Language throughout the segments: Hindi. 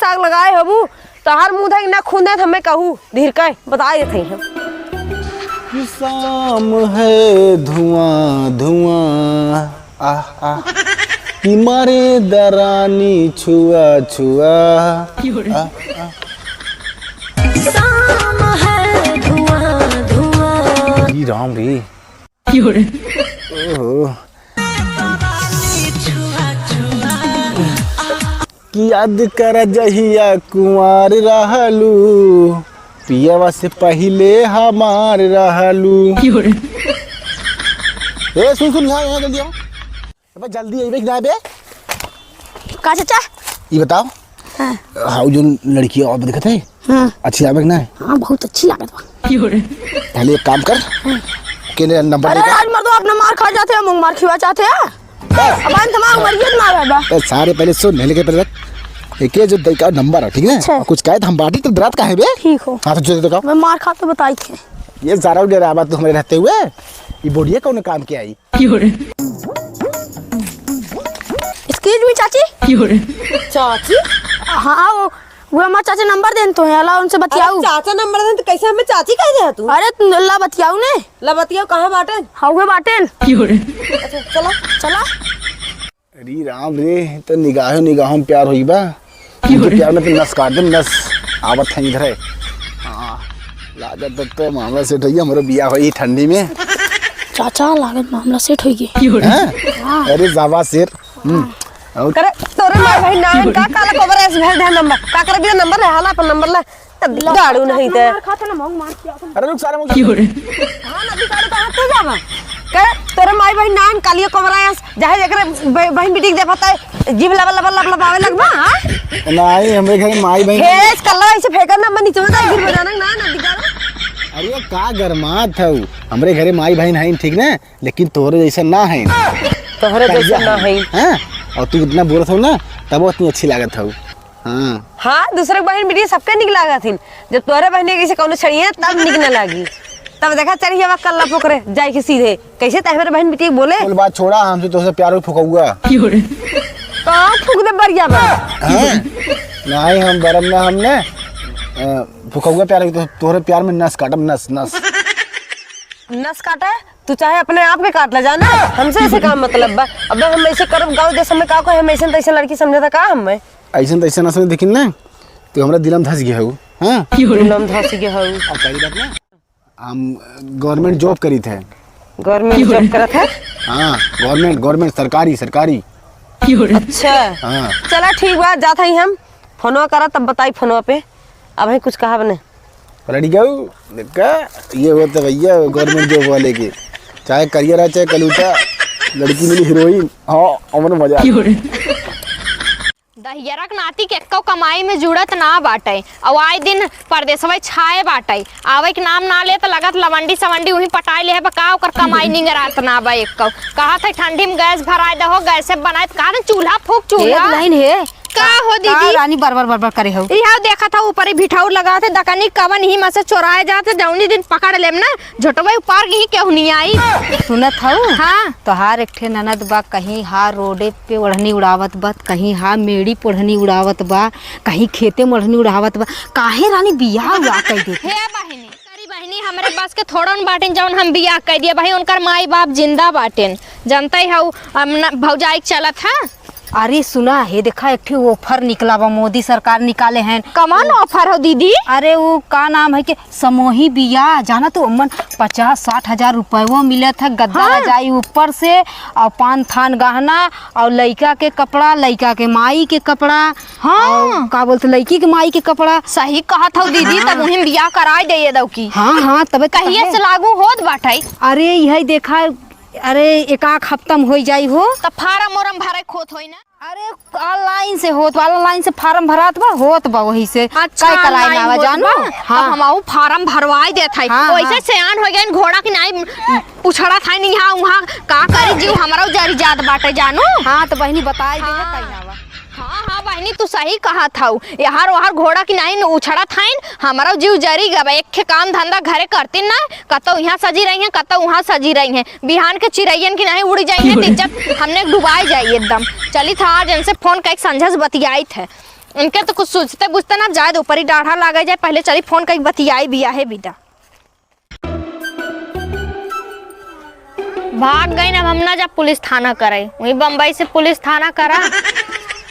आग लगाए हबू तहार मुंह धक ना खून है हमें कहूँ धीर के बता देते हम। शाम है धुआं धुआं आह आह कि मारे दरानी छुआ छुआ शाम है धुआं धुआं राम रे ओहो कि याद कर जहिया कुंवार रहलू पियावा से पहले हमार रहलू। ए सुन यहाँ जल्दी आओ अब जल्दी आइबे कि ना आइबे का चाचा ये बताओ। हाँ। हाउ जो लड़की और दिखत है। हाँ। अच्छी लागत ना है। हाँ बहुत अच्छी लागत बा। पहले एक काम कर के नंबर अरे आज मर दो अपना मार खा जाते हैं मुंग मार खिवा चाहते हैं अब हम तमाम मरियत मार बाबा सारे पहले सुन लेने के पहले एक जो का नंबर है ठीक है। अच्छा। कुछ कहे हम बाटी तो रात का है बे ठीक हो। हाँ तो जो दिखाओ मैं मार खा तो बताई थे ये सारा डेरा बात तो हमारे रहते हुए ये बोडिया कौन काम किया आई एक्सक्यूज मी चाची चाची हाँ वो हमारे चाचा नंबर देन तो है अल्लाह उनसे बतियाऊ चाचा नंबर देन तो कैसे हमें चाची कह दे तू। अरे अल्लाह बतियाऊ ने ला बतियाऊ कहां बाटन हाँ हुए बाटन अच्छा चला चला। अरे राम रे तो निगाहों में प्यार होई बा तो प्यार में तो नस काट दे नस आवत है इधर है। हाँ लागत तो मामला सेट होई हमारा बिया होई ठंडी में चाचा लागत मामला सेट होई हां अरे जावा शेर करे तोरे माय भाई ना का काला कवर एस भेज दे नंबर का करे बिना नंबर है हाला पर नंबर ले दाड़ू नहीं ते खाता ना मोंग मार किया अरे रुक सारे मोंग हां नदी काड़ू कहां तो जावा करे तोरे माय भाई नाम कालियो कवर एस जहां एकरे बहन बेटी दे पता है जीव लब आवे लगबा। हां नहीं हमरे घर माई बहन फेस कल्ला ऐसे फेंकर ना नीचे में गिर बजाना ना नदी काड़ू। अरे का गरमात है हमरे घरे माई बहन है ठीक ना लेकिन तोरे जैसा ना है तोहरे जैसा ना है। हां और तू इतना बोलत हो ना तब उतनी अच्छी लागत हो। हाँ हाँ दूसरे बहन बेटी सबके निक लागत हिन जब तोरे बहन के कौन छड़िए तब निक न लागी तब देखा चढ़िए वक्त कल्ला पोखरे जाए के सीधे कैसे तहमेर बहन बेटी बोले बोल बात छोड़ा हमसे तो प्यार फुकाऊगा कहाँ फूक दे बढ़िया बा नहीं हम बरम ना हमने फुकाऊगा प्यार तो तोहरे प्यार में नस काटम नस नस नस काटे तू चाहे अपने आप के काट ले जाना हमसे ऐसे काम मतलब बा अब हम ऐसे करब गांव देश में का को हम ऐसे तैसे लड़की समझे था का हम ऐसे तैसे ना समझ देखिन ना तो हमरा दिलम धस गया हो। हां दिलम धस गया हो अब पहली बात ना हम गवर्नमेंट जॉब करी थे गवर्नमेंट जॉब करत है। हां गवर्नमेंट सरकारी अच्छा हां चला ठीक बा जात हई हम फोनवा करा तब बताई फोनवा पे अब है कुछ कहा बने रेडी गो देखा ये होता भैया गवर्नमेंट जॉब वाले के चाहे करियर है चाहे कलूटा लड़की मिली हीरोइन। हाँ अमन मजा दहियरक नाती के एक्को कमाई में जुड़त ना बाटे और आए दिन परदेसवे छाए बाटे आवे के नाम ना ले तो लगत लवंडी सवंडी वही पटाई ले है का ओकर कमाई निंगरात ना बा एक्को कहा था ठंडी में गैस भराए दहो गैस से बनाए कहा ना चूल्हा फूक चूल्हा लाइन है का हो दीदी रानी बरबर करे हो यहाँ देखा था ऊपर ही भिठाऊ लगाते दकनी कवन ही में से चोराए जाते जौनी दिन पकड़ लेम ना झोटवा ऊपर ही केहू नहीं आई सुनत हो। हाँ तो हार एक ठे ननद बा कहीं हार रोडे पे ओढ़नी उड़ावत बा कहीं हार मेड़ी पोढ़नी उड़ावत बा कहीं खेते में ओढ़नी उड़ावत बा काहे रानी बियाह हुआ कह दे हे बहिनी सारी बहिनी हमरे बस के थोड़न बाटेन जौन हम बियाह कह दिए भाई उनकर माई बाप जिंदा बाटेन जानते हऊ भौजाई चलत है। अरे सुना है देखा एक ऑफर निकला बा मोदी सरकार निकाले हैं कमान ऑफर हो दीदी अरे वो का नाम है कि समूही बियाह जाना तो अमन 50-60 हजार रुपये वो मिले था गद्दा रजाई ऊपर से और पान थान गहना और लड़का के कपड़ा लड़का के माई के कपड़ा। हाँ का बोलते लड़की के माई के कपड़ा सही कहा था दीदी तब वही बियाह कराई दे दो की। हाँ तब कहिए से लागू होत बाटे अरे यही देखा अरे एक हफ्ता में हो जाई हो तब फार्म ओरम भरे खोत होई ना अरे ऑनलाइन से ऑनलाइन से फार्म भरात बा होत बा वही से अच्छा कराई ना जानो। हाँ हम फार्म भरवाई देत है वैसे सियान हो गए घोड़ा की नहीं उछड़ा था नहीं यहाँ वहाँ का करी जीव हमारा जरी जात बाटे जानो। हाँ तो बहनी बताई दे कहीं हाँ बहनी तू सही कहा था यार वहां घोड़ा की नहीं उछड़ा था हमारा जीव जरी गवा एक काम धंधा घरे करती ना कतो यहाँ सजी रही है कतो वहाँ सजी रही है बिहान के चिड़ैयन की नहीं उड़ जाएंगे इज्जत हमने डुबाई जाए एकदम चली था आज इनसे फोन का एक संझस बतियाई थे उनके तो कुछ सोचते बुझते ना जाए तो ऊपर ही डाढ़ा लागे जाए। पहले चली फोन कहीं बतियाई बिया है बिदा। भाग गई ना, हम ना जब पुलिस थाना करे वही बम्बई से पुलिस थाना करा।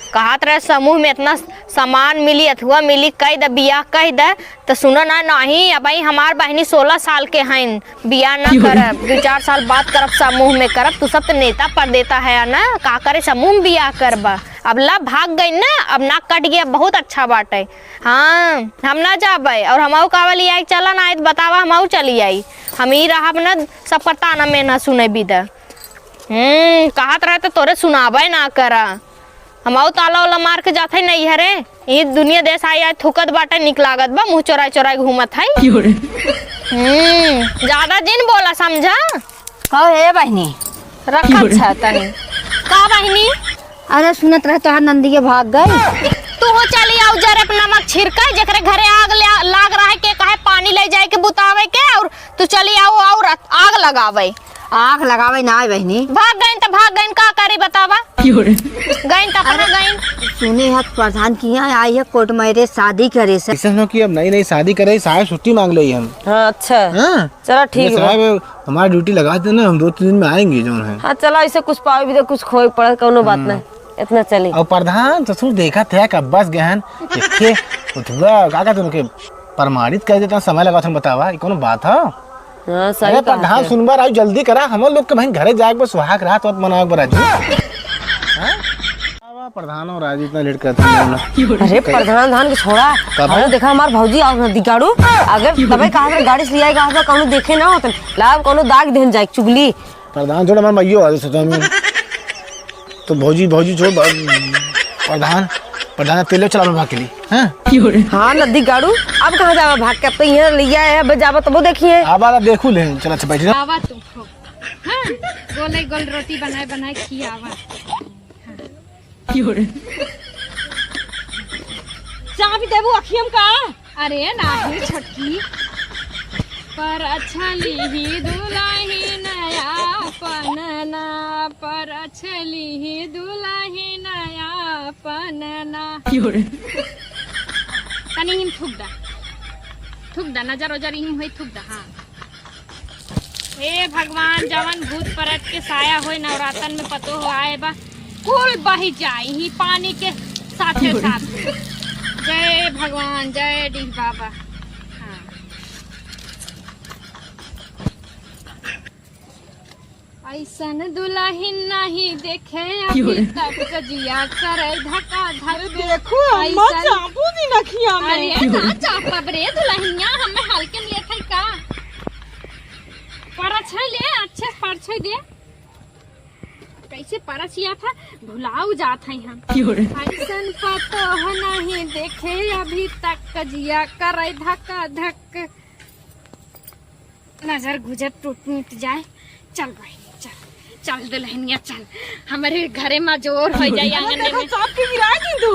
कहत रहे समूह में इतना सामान मिली अथवा मिली कह द बिया कह द तो सुनो ना नहीं। अब हमार बहनी 16 साल के हैं, बिया ना करब 2-4 साल बाद करब समूह में करब। तू सब तो नेता पर देता है ना, का करे समूह में बिया करबा। अब ला भाग गई ना, अब ना कट गया, बहुत अच्छा बात है। हाँ हम ना जाबे और हम कावली आई चला ना तो बतावा हम चली आई। हम ही रहा ना सब पता ना मैं ना सुने बिदा। कहत रहे तो तोरे सुनाबे ना करा। हम ताला वाला मार के जाते नहीं हरे, ये दुनिया देश आई थुकत बाटे निक लागत बा, मुँह चोराई चोराई घूमत है। ज्यादा दिन बोला समझा। कहो हे बहनी रखत छ तनी का बहनी। अरे सुनत रहे तोहार नंदी के भाग गई। तू हो चली आओ जरे नमक छिड़का जकरे घरे आग लाग रहा है के कहे पानी ले जाए के बुतावे के और तू चली आओ और आग लगावे। आग लगावे ना आई बहनी। भाग गईन तो भाग गईन का करी बतावा। गईन तो अपना गईन। सुने है प्रधान की यहाँ आई है कोर्ट मैरिज शादी करे से। ऐसा कि अब नई नई शादी करे साहब छुट्टी मांग ली हम। हाँ अच्छा हाँ? चलो ठीक है साहब हमारी ड्यूटी लगा देना, हम 2-3 दिन में आएंगे जो है। हाँ चलो ऐसे कुछ पावे भी तो कुछ खोए पड़े कोनो बात नहीं, इतना चली। और प्रधान ससुर देखा थे कब बस गहन देखे उठवा का कहते उनके प्रमाणित कर देता समय लगा तुम बतावा ये कोनो बात है। हाँ सही अरे कहा प्रधान है। सुनबार आई जल्दी करा, हम लोग के भाई घरे जाए बस सुहाग रात वत मनाओ बराजू। हां प्रधान और आज इतना लेट करते हैं। अरे प्रधान धान के छोड़ा अरे देखा हमार भौजी और नदी गाड़ू अगर तबे कहा कर गाड़ी से लिया कहा था कोनो देखे ना होतन लाभ कोनो दाग देन जाए चुगली। प्रधान छोड़ हमार मैयो आ सोचा मैं तो भौजी छोड़ प्रधान तेले चला भाग के लिए। हां हाँ नदी गाड़ू अब कहाँ जावा भाग के, अब तो यहाँ लिया है अब जावा तो वो देखिए। अब आला देखू ले चला अच्छा बैठ जा। आवा तुमको हाँ गोल रोटी बनाए खियावा। चाबी देबू अखियम का। अरे नाही छटकी पर अच्छा ली दुल्ही नया पनना पर अच्छा ली दुल्ही नया पनना। तनी हिम थुक दा नजर ओजर हिम होई थुक दा। हाँ हे भगवान जवन भूत परत के साया होई नवरातन में पतो हो आए बा कुल बही जाए ही पानी के साथे साथ। जय भगवान जय डी बाबा। ऐसन दुल्हन नहीं देखे अभी तक कजिया करे धक्का धक। देखो अम्मा चापू दी नखिया में। अरे ना चापा रे दुल्हनिया हमें हल्के में लेथे का परछ ले अच्छे परछ दे कैसे परछिया था भुलाऊ जात है हम। ऐसन पतो नहीं देखे अभी तक कजिया करे धक्का धक। नजर गुजर टूट मिट जाए। चल भाई चल दुल्हनिया चल हमारे घरे में जोर हो जाए आंगन में।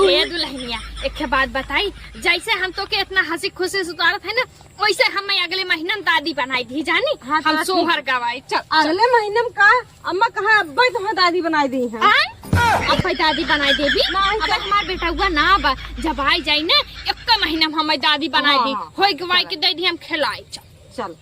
ये दुल्हनिया एक बात बताई जैसे हम तो के इतना हंसी खुशी सुतारत है ना वैसे हमें अगले महीने में दादी बनाई थी जानी। हाँ, हम सोहर गवाई। चल अगले महीने में का अम्मा कहा अब्बा तुम्हें दादी बनाई दी है। अब दादी बनाई देवी अब हमार बेटा हुआ ना बा जब आई जाई ना एक महीना में हमें दादी बनाई दी हो गवाई के दे दी हम खिलाई। चल चल